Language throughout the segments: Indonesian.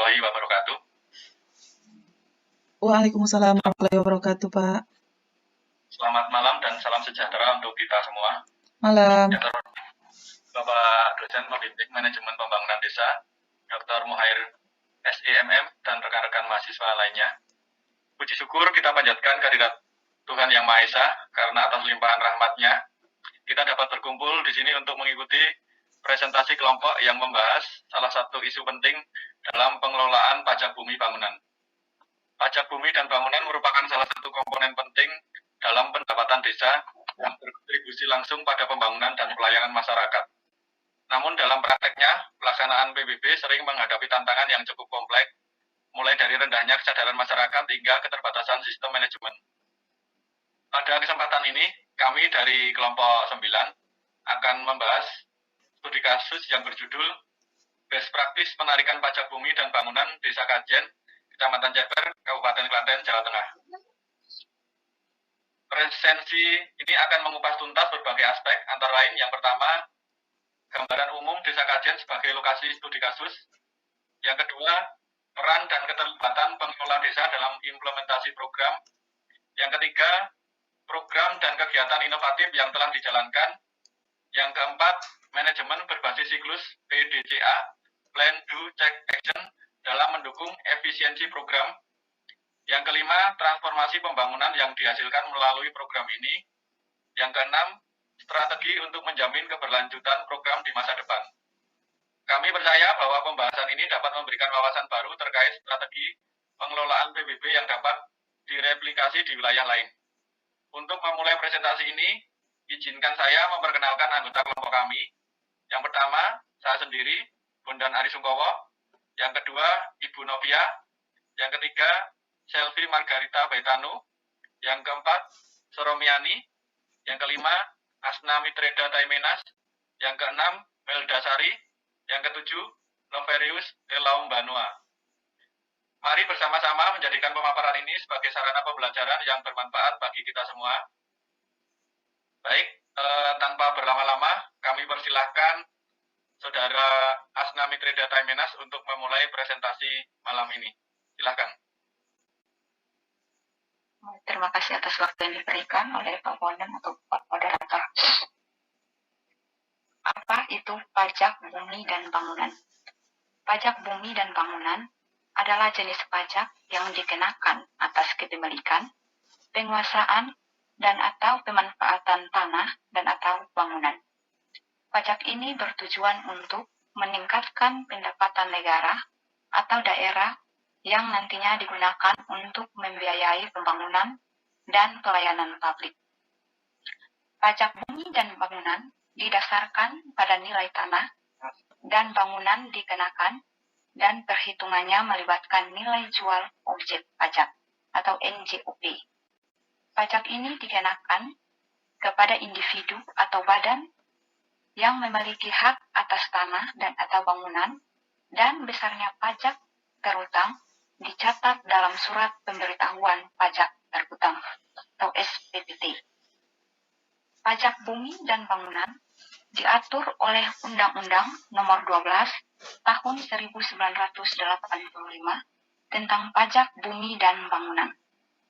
warahmatullahi wabarakatuh. Waalaikumsalam warahmatullahi wabarakatuh, Pak. Selamat malam dan salam sejahtera untuk kita semua. Malam. Bapak dosen pembimbing manajemen pembangunan desa, Dr. Muhair SEMM, dan rekan-rekan mahasiswa lainnya. Puji syukur kita panjatkan kehadirat Tuhan Yang Maha Esa, karena atas limpahan rahmat-Nya, kita dapat berkumpul di sini untuk mengikuti presentasi kelompok yang membahas salah satu isu penting dalam pengelolaan pajak bumi bangunan. Pajak bumi dan bangunan merupakan salah satu komponen penting dalam pendapatan desa yang berkontribusi langsung pada pembangunan dan pelayanan masyarakat. Namun dalam prakteknya, pelaksanaan PBB sering menghadapi tantangan yang cukup kompleks, mulai dari rendahnya kesadaran masyarakat hingga keterbatasan sistem manajemen. Pada kesempatan ini, kami dari kelompok 9 akan membahas studi kasus yang berjudul Best Practice Penarikan Pajak Bumi dan Bangunan Desa Kajen, Kecamatan Ceper, Kabupaten Klaten, Jawa Tengah. Presensi ini akan mengupas tuntas berbagai aspek, antara lain yang pertama, gambaran umum Desa Kajen sebagai lokasi studi kasus. Yang kedua, peran dan keterlibatan pengelola desa dalam implementasi program. Yang ketiga, program dan kegiatan inovatif yang telah dijalankan. Yang keempat, manajemen berbasis siklus PDCA, Plan, Do, Check, Action, dalam mendukung efisiensi program. Yang kelima, transformasi pembangunan yang dihasilkan melalui program ini. Yang keenam, strategi untuk menjamin keberlanjutan program di masa depan. Kami percaya bahwa pembahasan ini dapat memberikan wawasan baru terkait strategi pengelolaan PBB yang dapat direplikasi di wilayah lain. Untuk memulai presentasi ini, izinkan saya memperkenalkan anggota kelompok kami. Yang pertama, saya sendiri, Bondan Ari Sungkowo. Yang kedua, Ibu Novia. Yang ketiga, Selvi Margarita Baitanu. Yang keempat, Soromiani. Yang kelima, Asna Mitreda Taimenas. Yang keenam, Melda Sari. Yang ketujuh, Noverius Elaum Banua. Mari bersama-sama menjadikan pemaparan ini sebagai sarana pembelajaran yang bermanfaat bagi kita semua. Baik, tanpa berlama-lama, kami persilahkan Saudara Asna Mitreda Taimenas untuk memulai presentasi malam ini. Silakan. Terima kasih atas waktu yang diberikan oleh Pak Bondan atau Pak Moderator. Apa itu pajak bumi dan bangunan? Pajak bumi dan bangunan adalah jenis pajak yang dikenakan atas kepemilikan, penguasaan, dan atau pemanfaatan tanah dan atau bangunan. Pajak ini bertujuan untuk meningkatkan pendapatan negara atau daerah yang nantinya digunakan untuk membiayai pembangunan dan pelayanan publik. Pajak bumi dan bangunan didasarkan pada nilai tanah dan bangunan dikenakan dan perhitungannya melibatkan nilai jual objek pajak atau NJOP. Pajak ini dikenakan kepada individu atau badan yang memiliki hak atas tanah dan atau bangunan, dan besarnya pajak terutang dicatat dalam surat pemberitahuan pajak terutang atau SPPT. Pajak bumi dan bangunan diatur oleh Undang-Undang Nomor 12 Tahun 1985 tentang pajak bumi dan bangunan,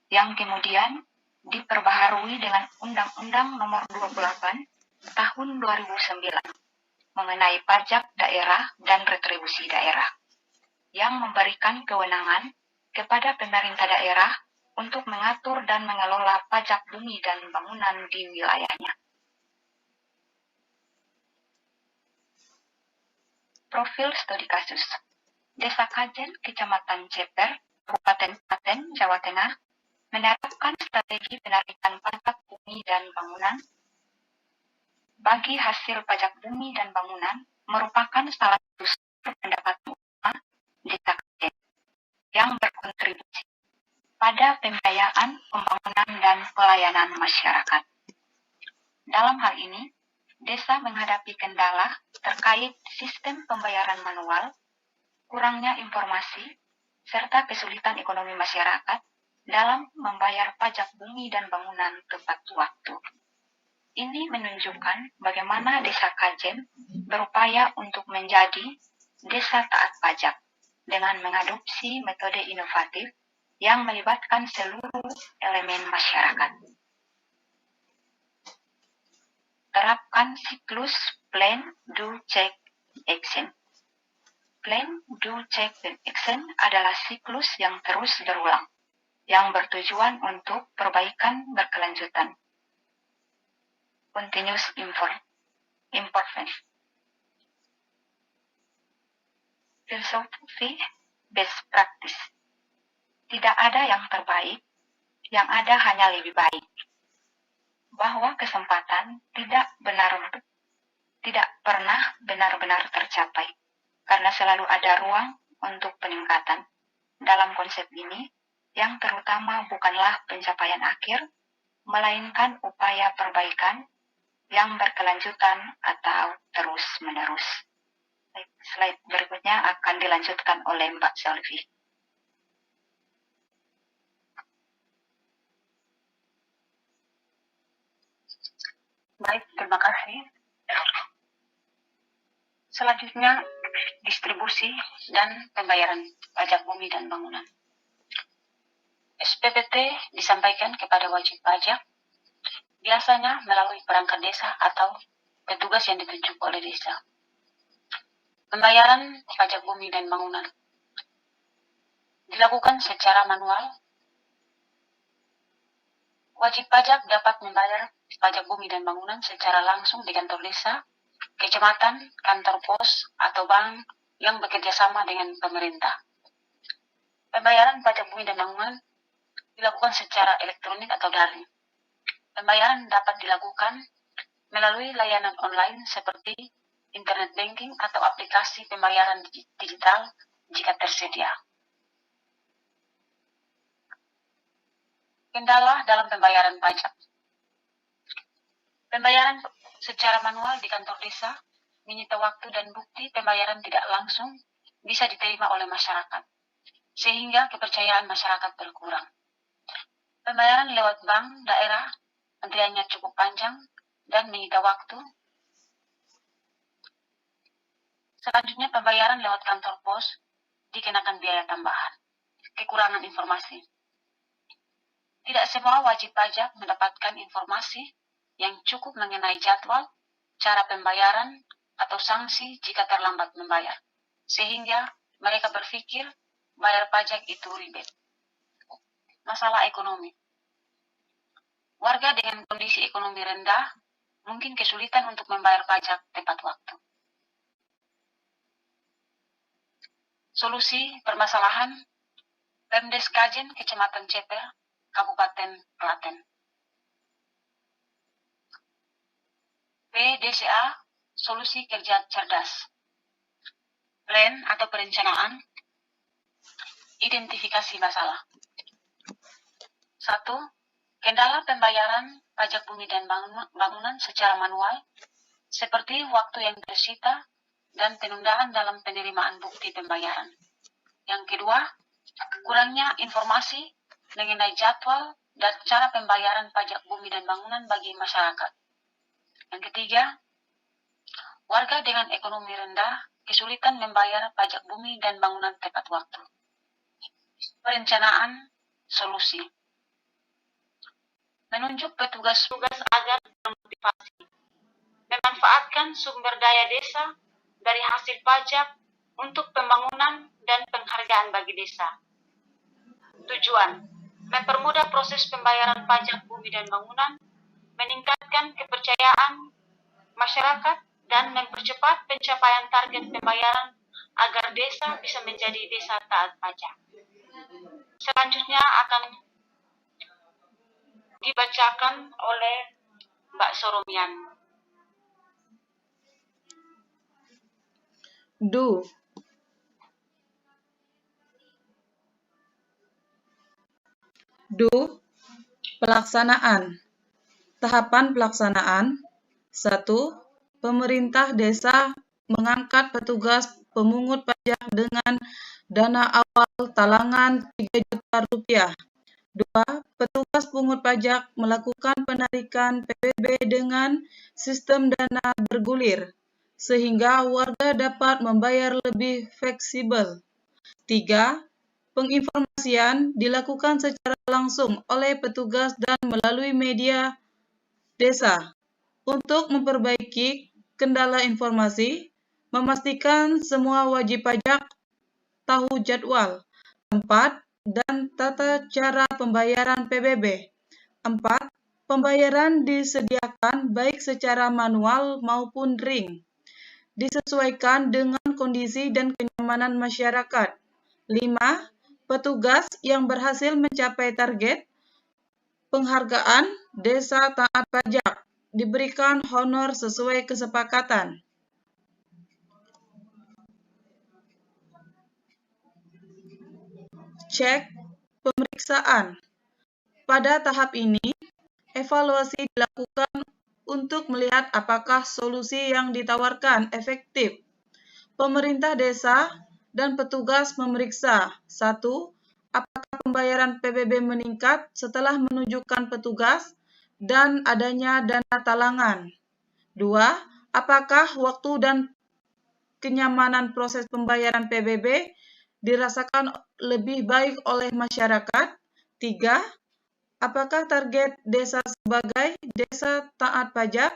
yang kemudian diperbaharui dengan Undang-Undang Nomor 28 Tahun 2009 mengenai pajak daerah dan retribusi daerah, yang memberikan kewenangan kepada pemerintah daerah untuk mengatur dan mengelola pajak bumi dan bangunan di wilayahnya. Profil studi kasus. Desa Kajen, Kecamatan Ceper, Kabupaten Klaten, Jawa Tengah, menerapkan strategi penarikan pajak bumi dan bangunan bagi hasil pajak bumi dan bangunan merupakan salah satu sumber pendapatan utama Desa Kajen yang berkontribusi pada pembiayaan pembangunan dan pelayanan masyarakat. Dalam hal ini, desa menghadapi kendala terkait sistem pembayaran manual, kurangnya informasi, serta kesulitan ekonomi masyarakat dalam membayar pajak bumi dan bangunan tepat waktu. Ini menunjukkan bagaimana Desa Kajen berupaya untuk menjadi desa taat pajak dengan mengadopsi metode inovatif yang melibatkan seluruh elemen masyarakat. Terapkan siklus Plan, Do, Check, Action. Plan, Do, Check, dan Action adalah siklus yang terus berulang, yang bertujuan untuk perbaikan berkelanjutan. Continuous improvement. Filosofi best practice. Tidak ada yang terbaik, yang ada hanya lebih baik. Bahwa kesempatan tidak pernah benar-benar tercapai, karena selalu ada ruang untuk peningkatan. Dalam konsep ini, yang terutama bukanlah pencapaian akhir, melainkan upaya perbaikan yang berkelanjutan atau terus-menerus. Slide berikutnya akan dilanjutkan oleh Mbak Selvi. Baik, terima kasih. Selanjutnya, distribusi dan pembayaran pajak bumi dan bangunan. SPPT disampaikan kepada wajib pajak, biasanya melalui perangkat desa atau petugas yang ditunjuk oleh desa. Pembayaran pajak bumi dan bangunan dilakukan secara manual. Wajib pajak dapat membayar pajak bumi dan bangunan secara langsung di kantor desa, kecamatan, kantor pos, atau bank yang bekerja sama dengan pemerintah. Pembayaran pajak bumi dan bangunan dilakukan secara elektronik atau daring. Pembayaran dapat dilakukan melalui layanan online seperti internet banking atau aplikasi pembayaran digital jika tersedia. Kendala dalam pembayaran pajak. Pembayaran secara manual di kantor desa menyita waktu dan bukti pembayaran tidak langsung bisa diterima oleh masyarakat, sehingga kepercayaan masyarakat berkurang. Pembayaran lewat bank daerah antriannya cukup panjang dan menyita waktu. Selanjutnya, pembayaran lewat kantor pos dikenakan biaya tambahan. Kekurangan informasi. Tidak semua wajib pajak mendapatkan informasi yang cukup mengenai jadwal, cara pembayaran, atau sanksi jika terlambat membayar, sehingga mereka berpikir bayar pajak itu ribet. Masalah ekonomi. Warga dengan kondisi ekonomi rendah mungkin kesulitan untuk membayar pajak tepat waktu. Solusi permasalahan Pemdes Kajen, Kecamatan Ceper, Kabupaten Klaten. PDCA, solusi kerja cerdas. Plan atau perencanaan, identifikasi masalah. 1. Kendala pembayaran pajak bumi dan bangunan secara manual, seperti waktu yang tersita dan penundaan dalam penerimaan bukti pembayaran. Yang kedua, kurangnya informasi mengenai jadwal dan cara pembayaran pajak bumi dan bangunan bagi masyarakat. Yang ketiga, warga dengan ekonomi rendah kesulitan membayar pajak bumi dan bangunan tepat waktu. Perencanaan solusi. Menunjuk petugas-tugas agar termotivasi. Memanfaatkan sumber daya desa dari hasil pajak untuk pembangunan dan penghargaan bagi desa. Tujuan, mempermudah proses pembayaran pajak bumi dan bangunan, meningkatkan kepercayaan masyarakat, dan mempercepat pencapaian target pembayaran agar desa bisa menjadi desa taat pajak. Selanjutnya akan dibacakan oleh Mbak Soromian. Do. Pelaksanaan. Tahapan pelaksanaan. 1. Pemerintah desa mengangkat petugas pemungut pajak dengan dana awal talangan Rp3 juta. 2. Petugas pungut pajak melakukan penarikan PBB dengan sistem dana bergulir, sehingga warga dapat membayar lebih fleksibel. 3. Penginformasian dilakukan secara langsung oleh petugas dan melalui media desa untuk memperbaiki kendala informasi, memastikan semua wajib pajak tahu jadwal, tempat, dan tata cara pembayaran PBB. 4. Pembayaran disediakan baik secara manual maupun ring, disesuaikan dengan kondisi dan kenyamanan masyarakat. 5. Petugas yang berhasil mencapai target penghargaan Desa Taat Pajak diberikan honor sesuai kesepakatan. Cek pemeriksaan. Pada tahap ini, evaluasi dilakukan untuk melihat apakah solusi yang ditawarkan efektif. Pemerintah desa dan petugas memeriksa 1. Apakah pembayaran PBB meningkat setelah menunjukkan petugas dan adanya dana talangan? 2. Apakah waktu dan kenyamanan proses pembayaran PBB dirasakan lebih baik oleh masyarakat? 3. Apakah target desa sebagai desa taat pajak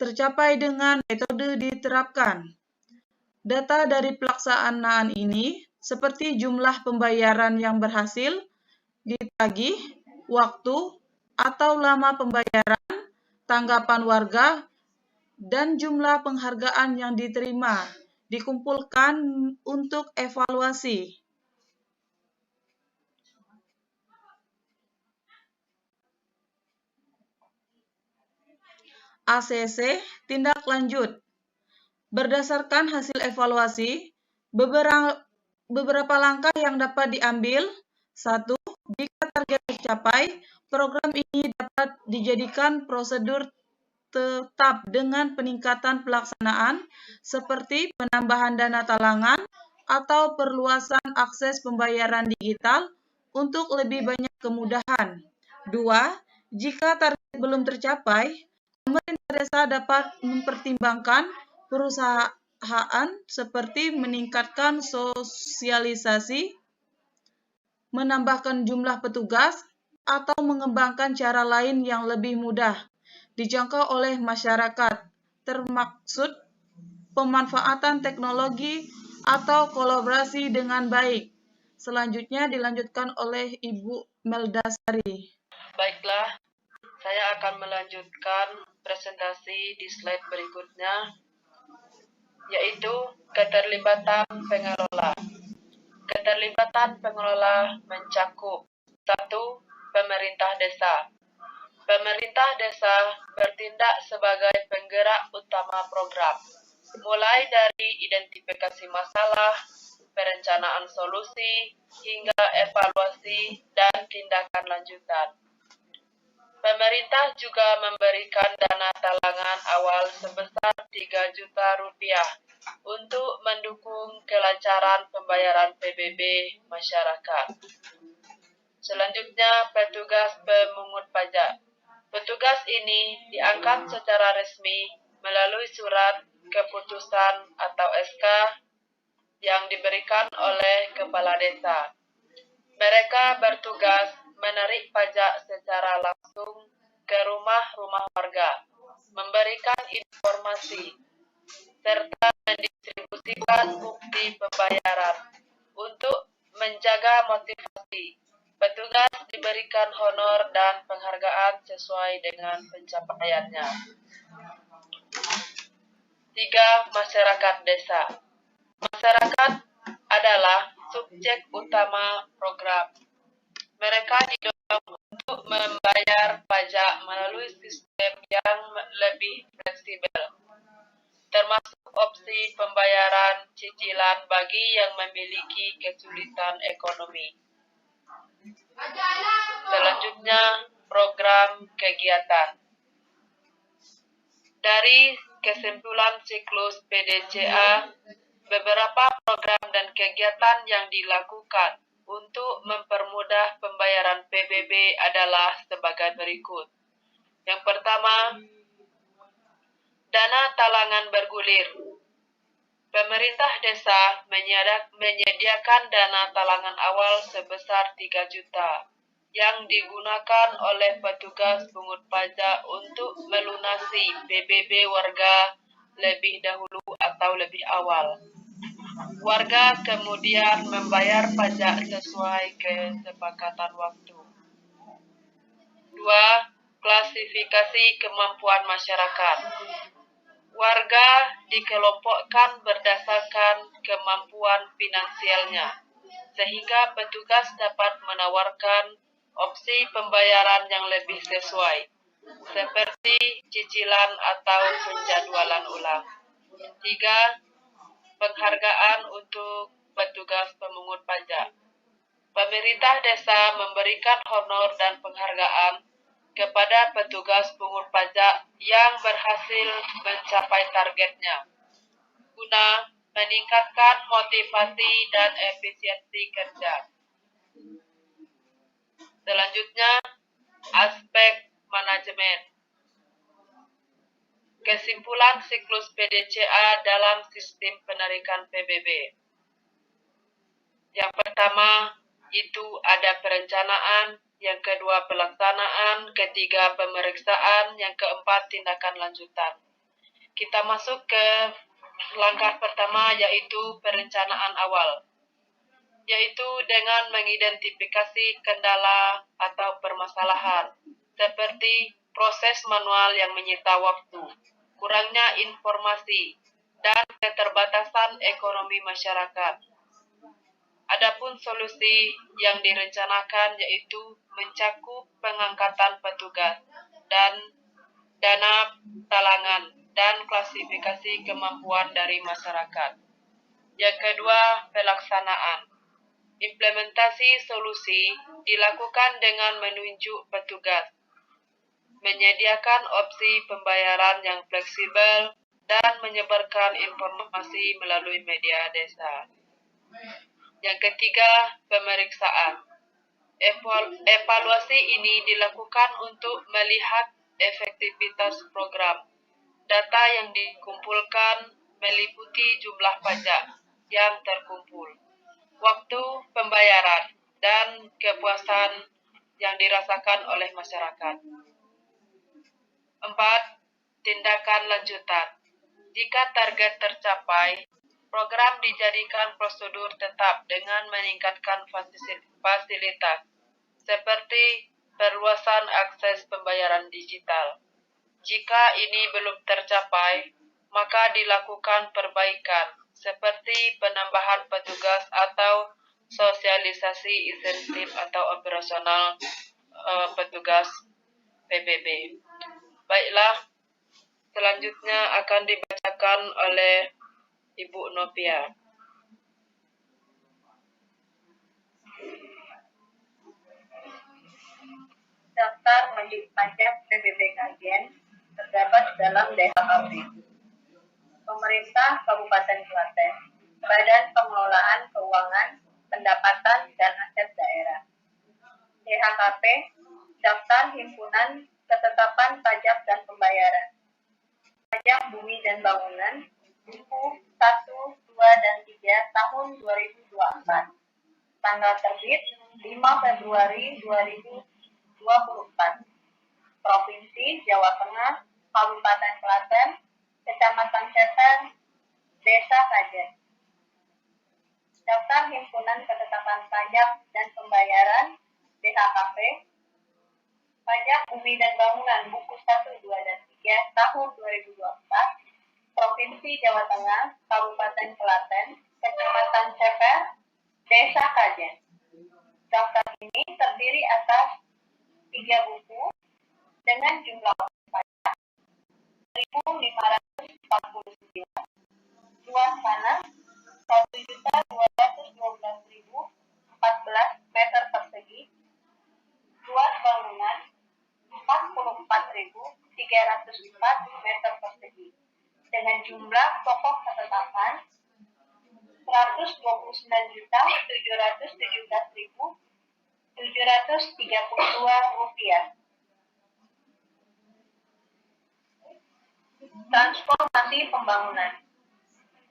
tercapai dengan metode diterapkan? Data dari pelaksanaan ini, seperti jumlah pembayaran yang berhasil ditagih, waktu atau lama pembayaran, tanggapan warga, dan jumlah penghargaan yang diterima, dikumpulkan untuk evaluasi. ACC tindak lanjut. Berdasarkan hasil evaluasi, beberapa langkah yang dapat diambil. 1. Jika target tercapai, program ini dapat dijadikan prosedur tetap dengan peningkatan pelaksanaan seperti penambahan dana talangan atau perluasan akses pembayaran digital untuk lebih banyak kemudahan. 2. Jika target belum tercapai, pemerintah desa dapat mempertimbangkan perusahaan seperti meningkatkan sosialisasi, menambahkan jumlah petugas, atau mengembangkan cara lain yang lebih mudah dijangkau oleh masyarakat, termaksud pemanfaatan teknologi atau kolaborasi dengan baik. Selanjutnya dilanjutkan oleh Ibu Meldasari. Baiklah, saya akan melanjutkan presentasi di slide berikutnya, yaitu keterlibatan pengelola. Keterlibatan pengelola mencakup 1. Pemerintah desa. Pemerintah desa bertindak sebagai penggerak utama program, mulai dari identifikasi masalah, perencanaan solusi, hingga evaluasi dan tindakan lanjutan. Pemerintah juga memberikan dana talangan awal sebesar 3 juta rupiah untuk mendukung kelancaran pembayaran PBB masyarakat. Selanjutnya, petugas pemungut pajak. Petugas ini diangkat secara resmi melalui surat keputusan atau SK yang diberikan oleh kepala desa. Mereka bertugas menarik pajak secara langsung ke rumah-rumah warga, memberikan informasi, serta mendistribusikan bukti pembayaran. Untuk menjaga motivasi, petugas diberikan honor dan penghargaan sesuai dengan pencapaiannya. 3. Masyarakat desa. Masyarakat adalah subjek utama program. Mereka didorong untuk membayar pajak melalui sistem yang lebih fleksibel, termasuk opsi pembayaran cicilan bagi yang memiliki kesulitan ekonomi. Selanjutnya, program kegiatan. Dari kesimpulan siklus PDCA, beberapa program dan kegiatan yang dilakukan untuk mempermudah pembayaran PBB adalah sebagai berikut. Yang pertama, dana talangan bergulir. Pemerintah desa menyediakan dana talangan awal sebesar 3 juta yang digunakan oleh petugas pungut pajak untuk melunasi PBB warga lebih dahulu atau lebih awal. Warga kemudian membayar pajak sesuai kesepakatan waktu. 2. Klasifikasi kemampuan masyarakat. Warga dikelompokkan berdasarkan kemampuan finansialnya, sehingga petugas dapat menawarkan opsi pembayaran yang lebih sesuai, seperti cicilan atau penjadwalan ulang. 3. Penghargaan untuk petugas pemungut pajak. Pemerintah desa memberikan honor dan penghargaan kepada petugas pungut pajak yang berhasil mencapai targetnya, guna meningkatkan motivasi dan efisiensi kerja. Selanjutnya, aspek manajemen. Kesimpulan siklus PDCA dalam sistem penarikan PBB. Yang pertama, itu ada perencanaan, yang kedua pelaksanaan, ketiga pemeriksaan, yang keempat tindakan lanjutan. Kita masuk ke langkah pertama, yaitu perencanaan awal, yaitu dengan mengidentifikasi kendala atau permasalahan, seperti proses manual yang menyita waktu, kurangnya informasi, dan keterbatasan ekonomi masyarakat. Adapun solusi yang direncanakan yaitu mencakup pengangkatan petugas dan dana talangan dan klasifikasi kemampuan dari masyarakat. Yang kedua, pelaksanaan. Implementasi solusi dilakukan dengan menunjuk petugas, menyediakan opsi pembayaran yang fleksibel, dan menyebarkan informasi melalui media desa. Yang ketiga, pemeriksaan. Evaluasi ini dilakukan untuk melihat efektivitas program. Data yang dikumpulkan meliputi jumlah pajak yang terkumpul, waktu pembayaran, dan kepuasan yang dirasakan oleh masyarakat. 4. Tindakan lanjutan. Jika target tercapai, program dijadikan prosedur tetap dengan meningkatkan fasilitas, seperti perluasan akses pembayaran digital. Jika ini belum tercapai, maka dilakukan perbaikan, seperti penambahan petugas atau sosialisasi insentif atau operasional petugas PBB. Baiklah, selanjutnya akan dibacakan oleh Ibu Novia. Daftar wajib pajak PBB Kajen terdapat dalam DHKP. Pemerintah Kabupaten Klaten, Badan Pengelolaan Keuangan, Pendapatan dan Aset Daerah. DHKP, Daftar Himpunan Ketetapan Pajak dan Pembayaran. Pajak Bumi dan Bangunan, Buku 1, 2, dan 3 tahun 2024. Tanggal terbit 5 Februari 2024. Provinsi Jawa Tengah, Kabupaten Klaten, Kecamatan Ceper, Desa Kajen. Daftar Himpunan Ketetapan Pajak dan Pembayaran DHKP. Pajak Bumi dan Bangunan Buku 1, 2, dan 3 tahun 2024. Provinsi Jawa Tengah, Kabupaten Klaten, Kecamatan Ceper, Desa Kajen. Daftar ini terdiri atas 3 buku dengan jumlah pajak 1.549, luas tanah 1.212.014 meter persegi, luas bangunan 44.304 meter persegi, dengan jumlah pokok ketetapan 129.717.732 rupiah. Transformasi pembangunan.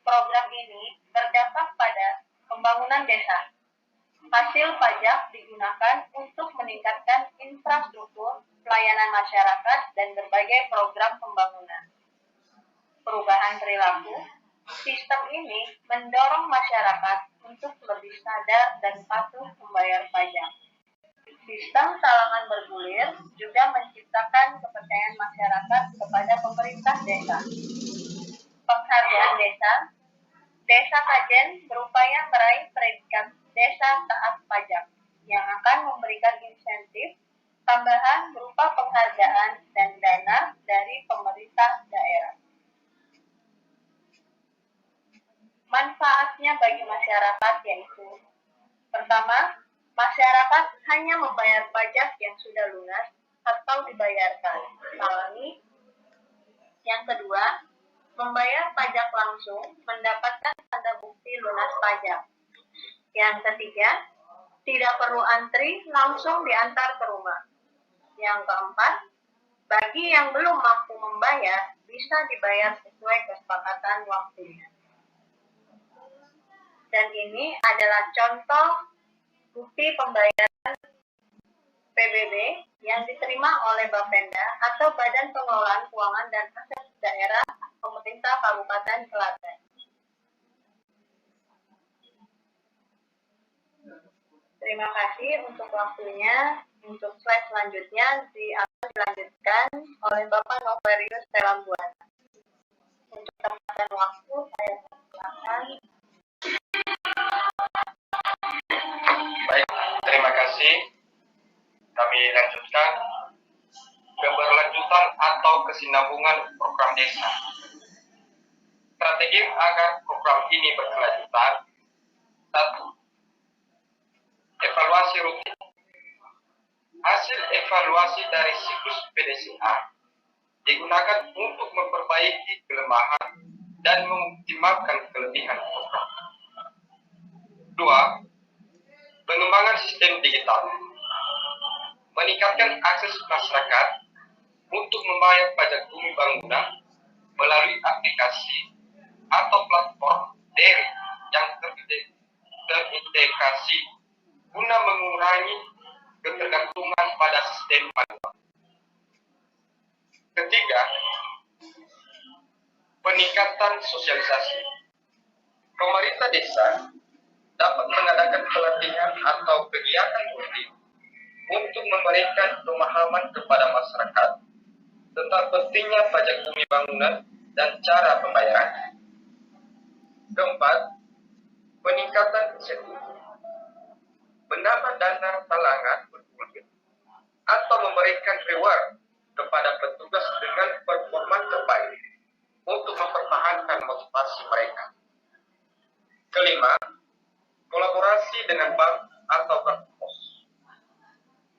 Program ini berdampak pada pembangunan desa. Hasil pajak digunakan untuk meningkatkan infrastruktur, pelayanan masyarakat, dan berbagai program pembangunan. Perubahan perilaku, sistem ini mendorong masyarakat untuk lebih sadar dan patuh membayar pajak. Sistem talangan bergulir juga menciptakan kepercayaan masyarakat kepada pemerintah desa. Penghargaan desa, Desa Kajen berupaya meraih predikat Desa Taat Pajak yang akan memberikan insentif tambahan berupa penghargaan dan dana dari pemerintah daerah. Manfaatnya bagi masyarakat yaitu: pertama, masyarakat hanya membayar pajak yang sudah lunas atau dibayarkan alami. Yang kedua, membayar pajak langsung mendapatkan tanda bukti lunas pajak. Yang ketiga, tidak perlu antri, langsung diantar ke rumah. Yang keempat, bagi yang belum mampu membayar, bisa dibayar sesuai kesepakatan waktunya. Dan ini adalah contoh bukti pembayaran PBB yang diterima oleh Bapenda atau Badan Pengelolaan Keuangan dan Aset Daerah Pemerintah Kabupaten Klaten. Terima kasih untuk waktunya. Untuk slide selanjutnya akan dilanjutkan oleh Bapak Noverius Telambuana. Untuk tempat dan waktu, saya persilakan. Baik, terima kasih. Kami lanjutkan keberlanjutan atau kesinambungan program desa. Strategi agar program ini berkelanjutan. 1. Evaluasi rutin. Hasil evaluasi dari siklus PDCA digunakan untuk memperbaiki kelemahan dan mengoptimalkan kelebihan program. 2. Pengembangan sistem digital. Meningkatkan akses masyarakat untuk membayar pajak bumi bangunan melalui aplikasi atau platform daring yang terintegrasi guna mengurangi ketergantungan pada sistem manual. Ketiga, peningkatan sosialisasi. Pemerintah desa dapat mengadakan pelatihan atau kegiatan rutin untuk memberikan pemahaman kepada masyarakat tentang pentingnya pajak bumi bangunan dan cara pembayarannya. Keempat, peningkatan insentif. Menambah dana talangan bergulir atau memberikan reward kepada petugas dengan performa terbaik untuk mempertahankan motivasi mereka. Kelima, kolaborasi dengan bank atau bank pos.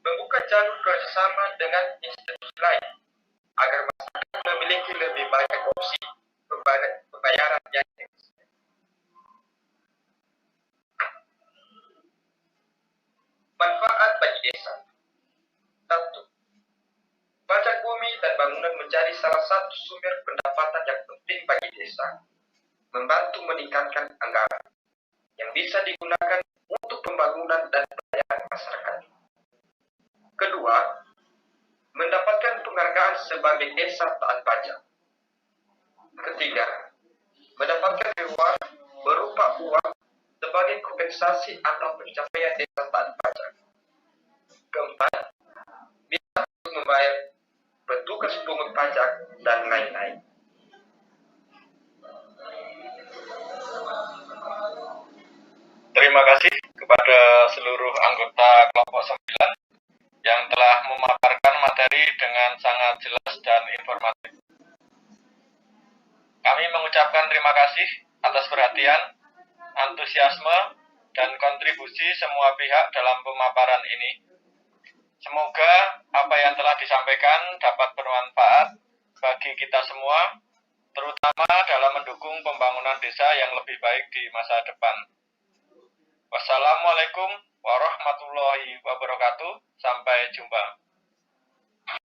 Membuka jalur kerjasama dengan institusi lain agar masyarakat memiliki lebih banyak opsi pembayaran yang efisien. Manfaat bagi desa. 1. Pajak bumi dan bangunan menjadi salah satu sumber pendapatan yang penting bagi desa, membantu meningkatkan anggaran yang bisa digunakan untuk pembangunan dan pelayanan masyarakat. Kedua, mendapatkan penghargaan sebagai desa taat pajak. Ketiga, mendapatkan reward berupa uang sebagai kompensasi atau pencapaian desa taat pajak. Keempat, bisa membayar petugas pungut pajak dan lain-lain. Terima kasih kepada seluruh anggota kelompok 9 yang telah memaparkan materi dengan sangat jelas dan informatif. Kami mengucapkan terima kasih atas perhatian, antusiasme, dan kontribusi semua pihak dalam pemaparan ini. Semoga apa yang telah disampaikan dapat bermanfaat bagi kita semua, terutama dalam mendukung pembangunan desa yang lebih baik di masa depan. Wassalamualaikum warahmatullahi wabarakatuh. Sampai jumpa.